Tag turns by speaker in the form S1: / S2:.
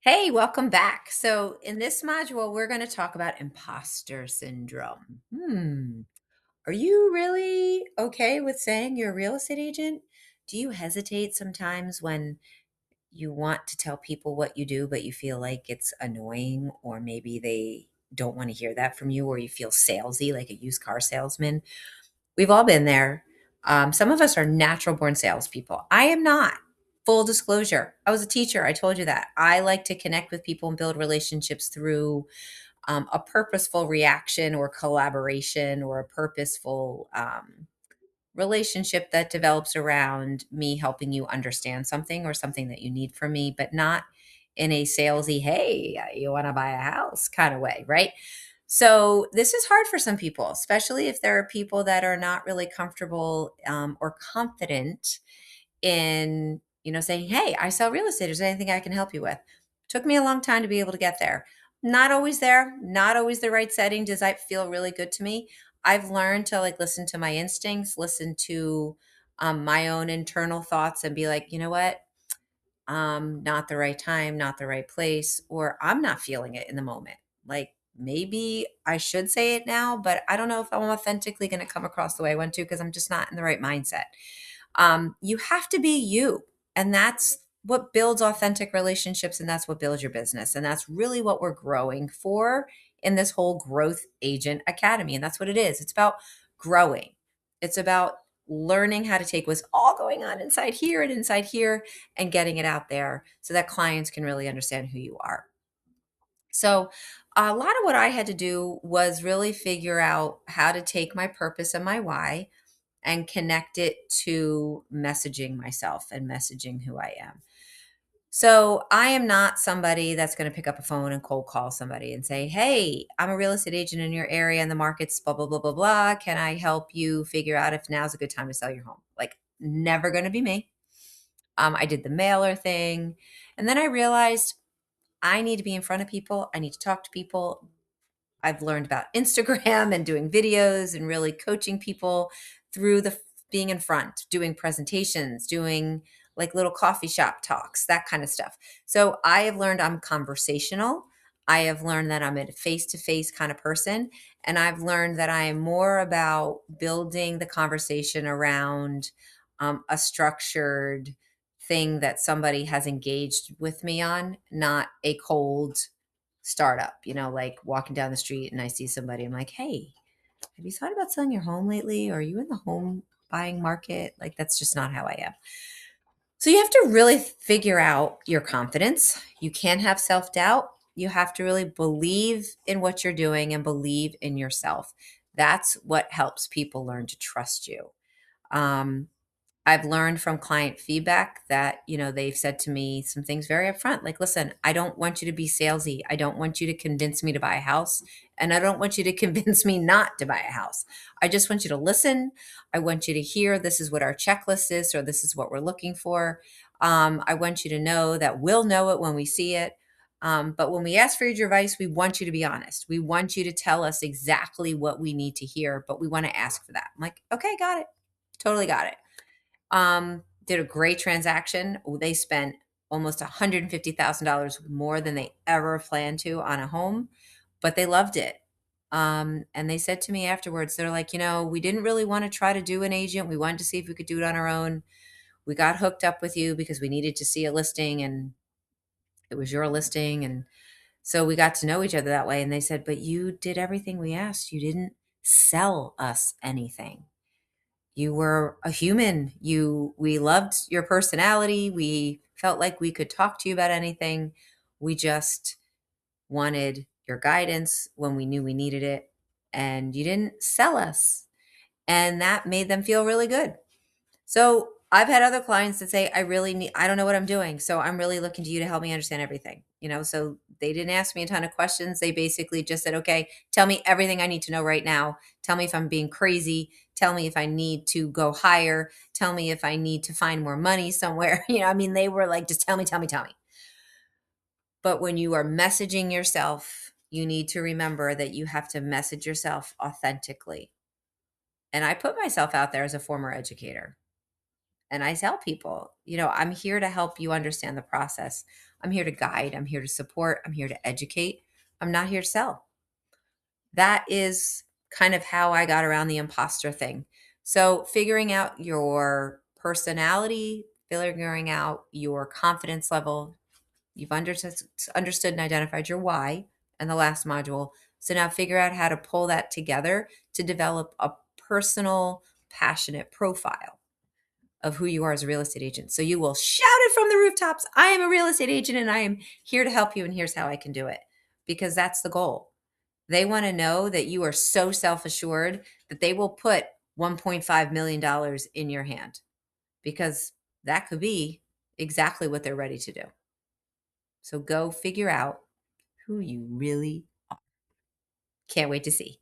S1: Hey, welcome back. So, in this module, we're going to talk about imposter syndrome. Are you really okay with saying you're a real estate agent? Do you hesitate sometimes when you want to tell people what you do, but you feel like it's annoying, or maybe they don't want to hear that from you, or you feel salesy like a used car salesman? We've all been there. Some of us are natural born salespeople. I am not. Full disclosure, I was a teacher. I told you that. I like to connect with people and build relationships through a purposeful reaction or collaboration or a purposeful relationship that develops around me helping you understand something or something that you need from me, but not in a salesy, hey, you want to buy a house kind of way, right? So this is hard for some people, especially if there are people that are not really comfortable or confident in, saying, hey, I sell real estate. Is there anything I can help you with? Took me a long time to be able to get there. Not always there, not always the right setting. Does that feel really good to me? I've learned to like listen to my instincts, listen to my own internal thoughts and be like, you know what? Not the right time, not the right place, or I'm not feeling it in the moment. Like maybe I should say it now, but I don't know if I'm authentically going to come across the way I want to because I'm just not in the right mindset. You have to be you. And that's what builds authentic relationships. And that's what builds your business. And that's really what we're growing for in this whole Growth Agent Academy. And that's what it is. It's about growing, it's about learning how to take what's all going on inside here and getting it out there so that clients can really understand who you are. So, a lot of what I had to do was really figure out how to take my purpose and my why and connect it to messaging myself and messaging who I am. So I am not somebody that's going to pick up a phone and cold call somebody and say, hey, I'm a real estate agent in your area and the market's blah, blah, blah, blah, blah. Can I help you figure out if now's a good time to sell your home? Like, never going to be me. I did the mailer thing. And then I realized I need to be in front of people. I need to talk to people. I've learned about Instagram and doing videos and really coaching people through the being in front, doing presentations, doing like little coffee shop talks, that kind of stuff. So I have learned I'm conversational. I have learned that I'm a face to face kind of person. And I've learned that I am more about building the conversation around a structured thing that somebody has engaged with me on, not a cold startup, like walking down the street and I see somebody, I'm like, hey, have you thought about selling your home lately? Or are you in the home buying market? Like, that's just not how I am. So you have to really figure out your confidence. You can't have self doubt. You have to really believe in what you're doing and believe in yourself. That's what helps people learn to trust you. Um, I've learned from client feedback that, they've said to me some things very upfront, like, listen, I don't want you to be salesy. I don't want you to convince me to buy a house. And I don't want you to convince me not to buy a house. I just want you to listen. I want you to hear this is what our checklist is, or this is what we're looking for. I want you to know that we'll know it when we see it. But when we ask for your advice, we want you to be honest. We want you to tell us exactly what we need to hear, but we want to ask for that. I'm like, okay, got it. Totally got it. Did a great transaction. They spent almost $150,000 more than they ever planned to on a home, but they loved it. And they said to me afterwards, they're like, we didn't really want to try to do an agent. We wanted to see if we could do it on our own. We got hooked up with you because we needed to see a listing and it was your listing. And so we got to know each other that way. And they said, but you did everything we asked. You didn't sell us anything. You were a human. We loved your personality. We felt like we could talk to you about anything. We just wanted your guidance when we knew we needed it. And you didn't sell us. And that made them feel really good. So I've had other clients that say, I don't know what I'm doing. So I'm really looking to you to help me understand everything. So they didn't ask me a ton of questions. They basically just said, okay, tell me everything I need to know right now. Tell me if I'm being crazy. Tell me if I need to go higher. Tell me if I need to find more money somewhere. They were like, just tell me, tell me, tell me. But when you are messaging yourself, you need to remember that you have to message yourself authentically. And I put myself out there as a former educator. And I tell people, I'm here to help you understand the process. I'm here to guide. I'm here to support. I'm here to educate. I'm not here to sell. That is kind of how I got around the imposter thing. So, figuring out your personality, figuring out your confidence level, you've understood and identified your why in the last module. So, now figure out how to pull that together to develop a personal, passionate profile of who you are as a real estate agent. So, you will shout it from the rooftops, I am a real estate agent and I am here to help you, and here's how I can do it. Because that's the goal. They want to know that you are so self assured that they will put $1.5 million in your hand, because that could be exactly what they're ready to do. So go figure out who you really are. Can't wait to see.